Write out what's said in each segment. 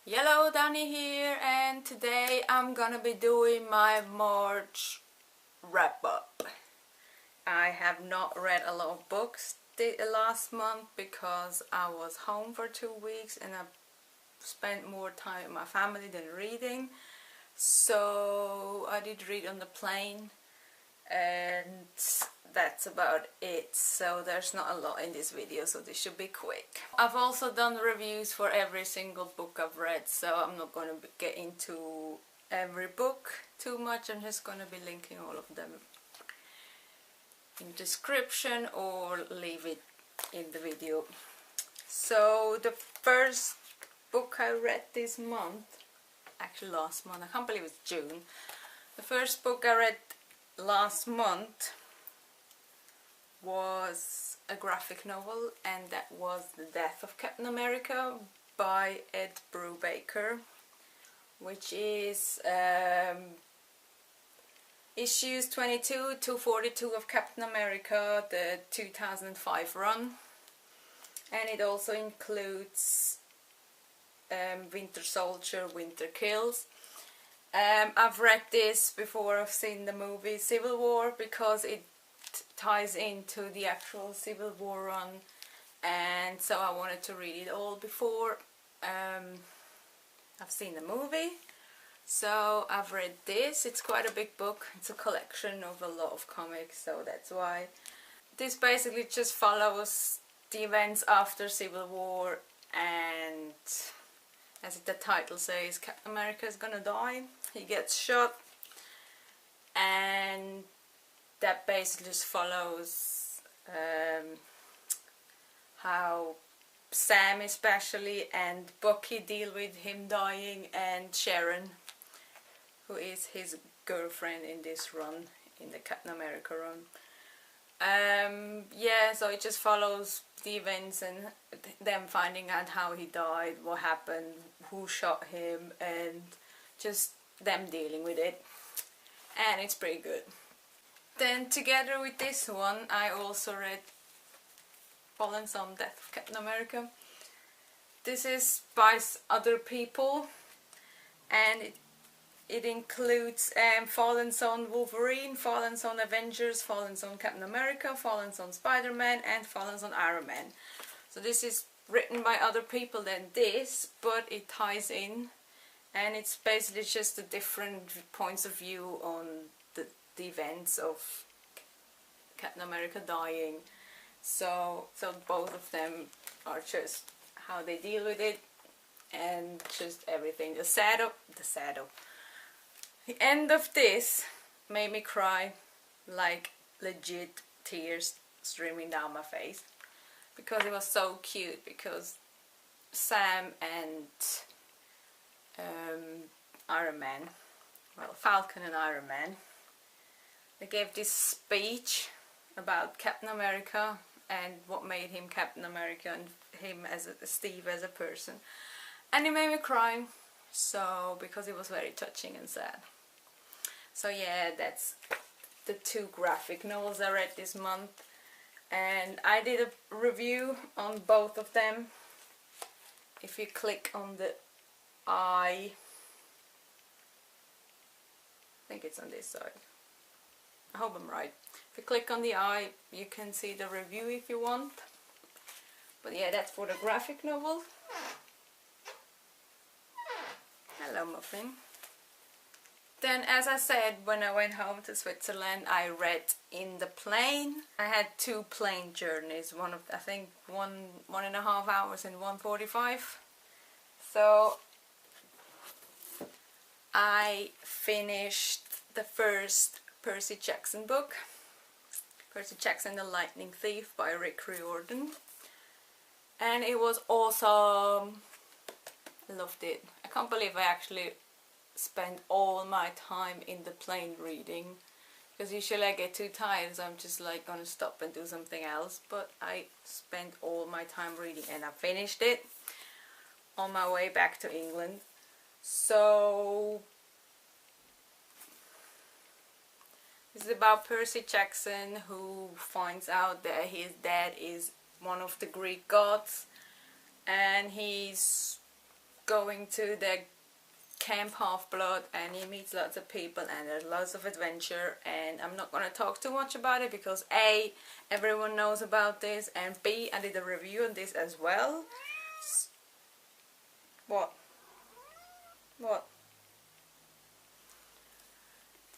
Hello, Dani here, and today I'm gonna be doing my March wrap-up. I have not read a lot of books last month because I was home for 2 weeks and I spent more time with my family than reading. So I did read on the plane and that's about it, so there's not a lot in this video, so this should be quick. I've also done reviews for every single book I've read, so I'm not going to get into every book too much. I'm just going to be linking all of them in description or leave it in the video. So the first book I read this month, actually last month, I can't believe it's June. The first book I read last month was a graphic novel, and that was The Death of Captain America by Ed Brubaker, which is issues 22 to 42 of Captain America, the 2005 run, and it also includes Winter Soldier, Winter Kills. I've read this before I've seen the movie Civil War because it ties into the actual Civil War run, and so I wanted to read it all before I've seen the movie. So I've read this. It's quite a big book. It's a collection of a lot of comics, so that's why. This basically just follows the events after Civil War, and as the title says, Captain America is gonna die. He gets shot, and that basically just follows how Sam especially and Bucky deal with him dying, and Sharon, who is his girlfriend in this run, in the Captain America run. Yeah, so it just follows the events and them finding out how he died, what happened, who shot him, and just them dealing with it. And it's pretty good. Then together with this one I also read Fallen Son, Death of Captain America. This is by other people, and it includes Fallen Son Wolverine, Fallen Son Avengers, Fallen Son Captain America, Fallen Son Spider-Man, and Fallen Son Iron Man. So this is written by other people than this, but it ties in, and it's basically just the different points of view on the events of Captain America dying. So both of them are just how they deal with it, and just everything. The end of this made me cry, like legit tears streaming down my face, because it was so cute. Because Sam and Iron Man, well, Falcon and Iron Man, they gave this speech about Captain America and what made him Captain America and him as Steve as a person, and it made me cry. So because it was very touching and sad. So yeah, that's the two graphic novels I read this month, and I did a review on both of them. If you click on the I think it's on this side, I hope I'm right. If you click on the eye, you can see the review if you want. But yeah, that's for the graphic novel. Hello, Muffin. Then, as I said, when I went home to Switzerland, I read in the plane. I had 2 plane journeys. One of, I think, 1.5 hours and 1:45. So I finished the first Percy Jackson book, Percy Jackson the Lightning Thief by Rick Riordan, and it was awesome. I loved it. I can't believe I actually spent all my time in the plane reading, because usually I get too tired, so I'm just like gonna stop and do something else, but I spent all my time reading, and I finished it on my way back to England. So this is about Percy Jackson, who finds out that his dad is one of the Greek gods, and he's going to the Camp Half-Blood, and he meets lots of people and there's lots of adventure, and I'm not going to talk too much about it because A, everyone knows about this, and B, I did a review on this as well. What?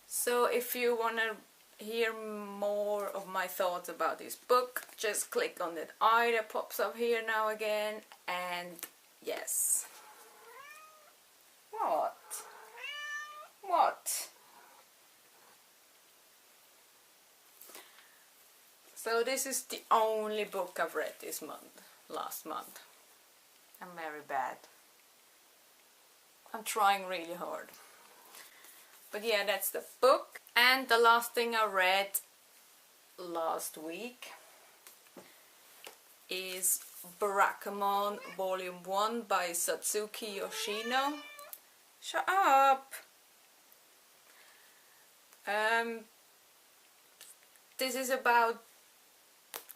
So if you want to hear more of my thoughts about this book, just click on that eye that pops up here now again, and yes. What? So this is the only book I've read this month, last month. I'm very bad. I'm trying really hard. But yeah, that's the book. And the last thing I read last week is Barakamon Volume 1 by Satsuki Yoshino. Shut up! This is about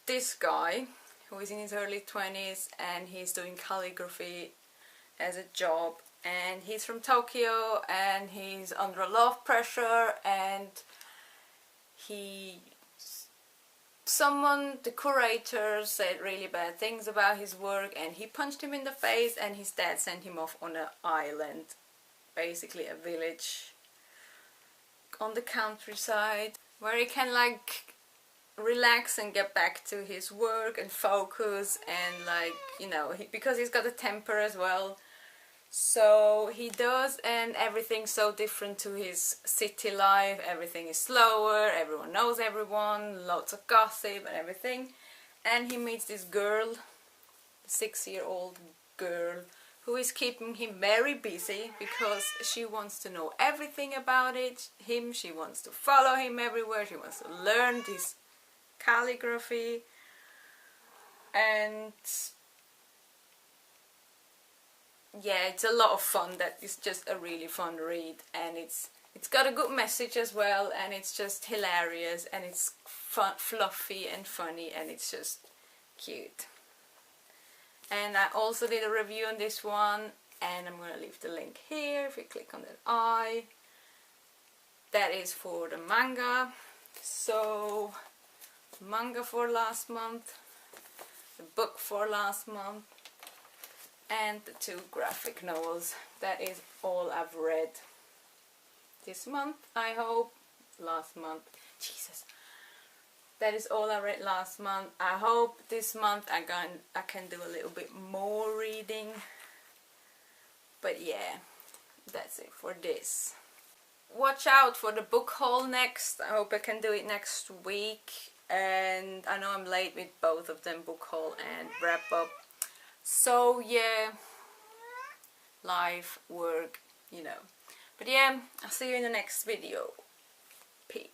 this guy who is in his early 20s and he's doing calligraphy as a job, and he's from Tokyo and he's under a lot of pressure, and the curator said really bad things about his work, and he punched him in the face, and his dad sent him off on an island, basically a village on the countryside, where he can like relax and get back to his work and focus, and like, you know, because he's got a temper as well, so he does, and everything's so different to his city life. Everything is slower, everyone knows everyone, lots of gossip and everything. And he meets this girl, 6-year-old girl, who is keeping him very busy because she wants to know everything about him. She wants to follow him everywhere. She wants to learn this calligraphy, and yeah, it's a lot of fun. That is just a really fun read, and it's got a good message as well, and it's just hilarious, and it's fluffy and funny, and it's just cute. And I also did a review on this one, and I'm going to leave the link here if you click on that eye. That is for the manga. So manga for last month, the book for last month, and the 2 graphic novels. That is all I've read this month, I hope. Last month, Jesus, that is all I read last month. I hope this month I can do a little bit more reading, but yeah, that's it for this. Watch out for the book haul next. I hope I can do it next week, and I know I'm late with both of them, book haul and wrap up. So yeah, life, work, you know. But yeah, I'll see you in the next video. Peace.